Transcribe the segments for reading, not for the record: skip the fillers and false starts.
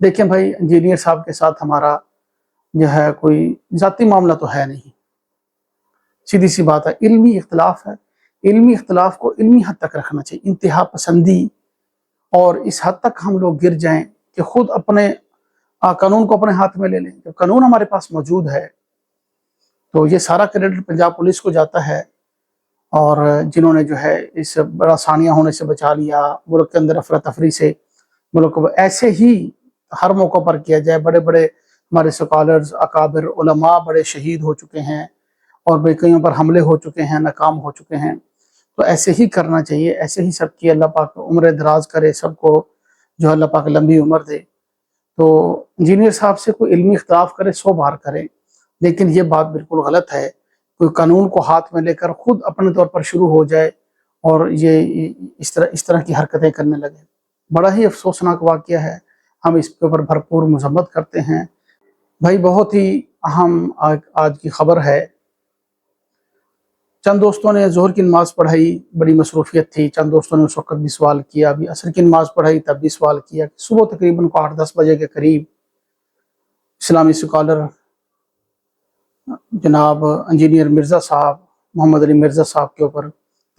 دیکھیں بھائی، انجینئر صاحب کے ساتھ ہمارا جو ہے کوئی ذاتی معاملہ تو ہے نہیں، سیدھی سی بات ہے، علمی اختلاف ہے۔ علمی اختلاف کو علمی حد تک رکھنا چاہیے، انتہا پسندی اور اس حد تک ہم لوگ گر جائیں کہ خود اپنے قانون کو اپنے ہاتھ میں لے لیں۔ جب قانون ہمارے پاس موجود ہے تو یہ سارا کریڈٹ پنجاب پولیس کو جاتا ہے، اور جنہوں نے جو ہے اس بڑا ثانیہ ہونے سے بچا لیا، ملک کے اندر افراتفری سے ملک کو ایسے ہی ہر موقع پر کیا جائے۔ بڑے بڑے ہمارے سکالرز، اکابر، علماء بڑے شہید ہو چکے ہیں، اور بے کئیوں پر حملے ہو چکے ہیں، ناکام ہو چکے ہیں۔ تو ایسے ہی کرنا چاہیے، ایسے ہی سب کی اللہ پاک عمر دراز کرے، سب کو جو اللہ پاک لمبی عمر دے۔ تو انجینئر صاحب سے کوئی علمی اختلاف کرے 100 بار کرے، لیکن یہ بات بالکل غلط ہے کوئی قانون کو ہاتھ میں لے کر خود اپنے طور پر شروع ہو جائے اور یہ اس طرح کی حرکتیں کرنے لگے۔ بڑا ہی افسوسناک واقعہ ہے، ہم اس کے اوپر بھرپور مذمت کرتے ہیں۔ بھائی بہت ہی اہم آج کی خبر ہے، چند دوستوں نے ظہر کی نماز پڑھائی، بڑی مصروفیت تھی، چند دوستوں نے اس وقت بھی سوال کیا، ابھی عصر کی نماز پڑھائی تب بھی سوال کیا۔ صبح تقریباً 8-10 بجے کے قریب اسلامی سکالر جناب انجینئر مرزا صاحب، محمد علی مرزا صاحب کے اوپر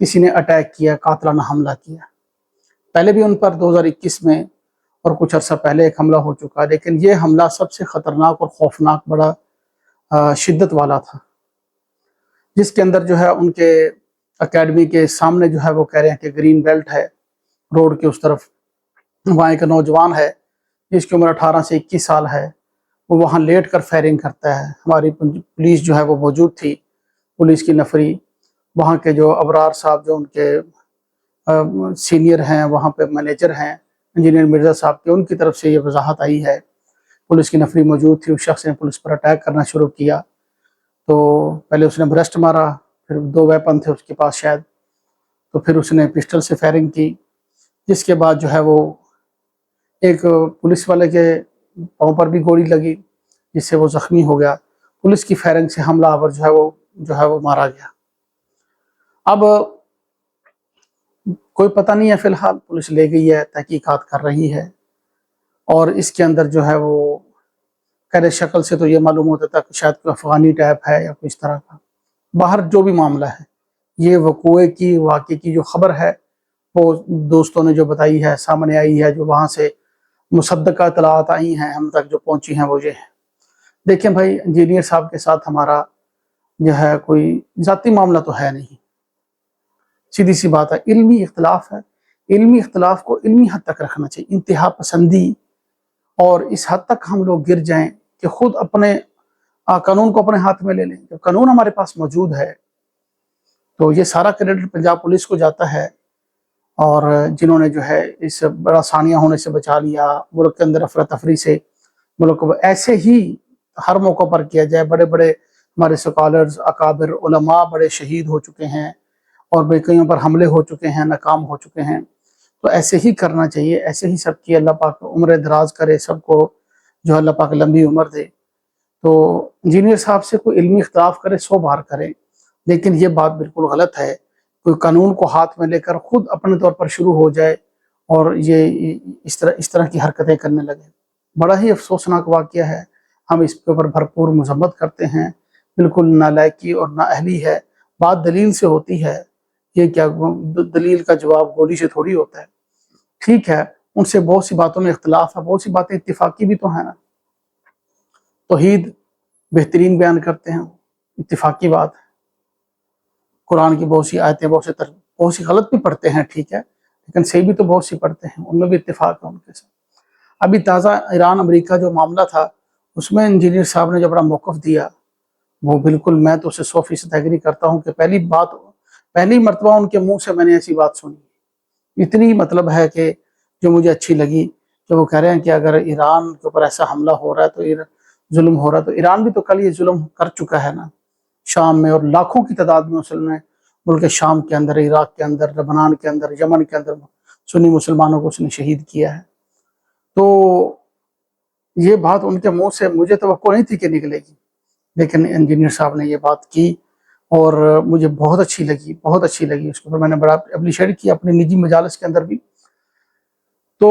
کسی نے اٹیک کیا، قاتلانہ حملہ کیا۔ پہلے بھی ان پر 2021 میں اور کچھ عرصہ پہلے ایک حملہ ہو چکا، لیکن یہ حملہ سب سے خطرناک اور خوفناک، بڑا شدت والا تھا، جس کے اندر جو ہے ان کے اکیڈمی کے سامنے جو ہے وہ کہہ رہے ہیں کہ گرین بیلٹ ہے، روڈ کے اس طرف وہاں ایک نوجوان ہے جس کی عمر 18 سے 21 سال ہے، وہ وہاں لیٹ کر فائرنگ کرتا ہے۔ ہماری پولیس جو ہے وہ موجود تھی، پولیس کی نفری، وہاں کے جو ابرار صاحب جو ان کے سینئر ہیں، وہاں پہ مینیجر ہیں انجینئر مرزا صاحب کے، ان کی طرف سے یہ وضاحت آئی ہے۔ پولیس کی نفری موجود تھی، اس شخص نے پولیس پر اٹیک کرنا شروع کیا، تو پہلے اس نے برسٹ مارا، پھر 2 ویپن تھے اس کے پاس شاید، تو پھر اس نے پسٹل سے فائرنگ کی، جس کے بعد جو ہے وہ ایک پولیس والے کے پاؤں پر بھی گولی لگی، جس سے وہ زخمی ہو گیا۔ پولیس کی فائرنگ سے حملہ آور جو ہے وہ مارا گیا۔ اب کوئی پتہ نہیں ہے، فی الحال پولیس لے گئی ہے، تحقیقات کر رہی ہے، اور اس کے اندر جو ہے وہ قید شکل سے تو یہ معلوم ہوتا تھا کہ شاید کوئی افغانی ٹائپ ہے یا کچھ طرح کا۔ باہر جو بھی معاملہ ہے، یہ واقعے کی جو خبر ہے وہ دوستوں نے جو بتائی ہے، سامنے آئی ہے، جو وہاں سے مصدقہ اطلاعات آئی ہیں ہم تک جو پہنچی ہیں، وہ یہ ہے۔ دیکھیں بھائی، انجینئر صاحب کے ساتھ ہمارا جو ہے کوئی ذاتی معاملہ تو ہے نہیں، سیدھی سی بات ہے، علمی اختلاف ہے۔ علمی اختلاف کو علمی حد تک رکھنا چاہیے، انتہا پسندی اور اس حد تک ہم لوگ گر جائیں کہ خود اپنے قانون کو اپنے ہاتھ میں لے لیں۔ جب قانون ہمارے پاس موجود ہے تو یہ سارا کریڈٹ پنجاب پولیس کو جاتا ہے، اور جنہوں نے جو ہے اس بڑا ثانیہ ہونے سے بچا لیا، ملک کے اندر افراتفری سے ملک کو ایسے ہی ہر موقع پر کیا جائے۔ بڑے بڑے ہمارے سکالرز، اکابر، علماء بڑے شہید ہو چکے ہیں، اور بے کئیوں پر حملے ہو چکے ہیں، ناکام ہو چکے ہیں۔ تو ایسے ہی کرنا چاہیے، ایسے ہی سب کی اللہ پاک عمر دراز کرے، سب کو جو اللہ پاک لمبی عمر دے۔ تو انجینئر صاحب سے کوئی علمی اختلاف کرے 100 بار کرے، لیکن یہ بات بالکل غلط ہے کوئی قانون کو ہاتھ میں لے کر خود اپنے طور پر شروع ہو جائے اور یہ اس طرح کی حرکتیں کرنے لگے۔ بڑا ہی افسوسناک واقعہ ہے، ہم اس کے اوپر بھرپور مذمت کرتے ہیں۔ بالکل نالائقی اور نااہلی ہے، بات دلیل سے ہوتی ہے، یہ کیا دلیل کا جواب گولی سے تھوڑی ہوتا ہے۔ ٹھیک ہے، ان سے بہت سی باتوں میں اختلاف ہے، بہت سی باتیں اتفاقی بھی تو ہیں نا۔ توحید بہترین بیان کرتے ہیں، اتفاقی بات ہے۔ قرآن کی بہت سی آیتیں بہت سی غلط بھی پڑھتے ہیں، ٹھیک ہے، لیکن صحیح بھی تو بہت سی پڑھتے ہیں، ان میں بھی اتفاق ہے ان کے ساتھ۔ ابھی تازہ ایران امریکہ جو معاملہ تھا، اس میں انجینئر صاحب نے جو بڑا موقف دیا، وہ بالکل میں تو اسے 100% ایگری کرتا ہوں کہ پہلی مرتبہ ان کے منہ سے میں نے ایسی بات سنی۔ اتنی مطلب ہے کہ جو مجھے اچھی لگی کہ وہ کہہ رہے ہیں کہ اگر ایران کے اوپر ایسا حملہ ہو رہا ہے تو ظلم ہو رہا ہے، تو ایران بھی تو کل یہ ظلم کر چکا ہے نا شام میں، اور لاکھوں کی تعداد میں مسلمان ملک شام کے اندر، عراق کے اندر، لبنان کے اندر، یمن کے اندر سنی مسلمانوں کو اس نے شہید کیا ہے۔ تو یہ بات ان کے منہ سے مجھے توقع نہیں تھی کہ نکلے گی، لیکن انجینئر صاحب نے یہ بات کی اور مجھے بہت اچھی لگی، بہت اچھی لگی۔ اس کو میں نے بڑا اپریشیٹ کیا اپنے نجی مجالس کے اندر بھی۔ تو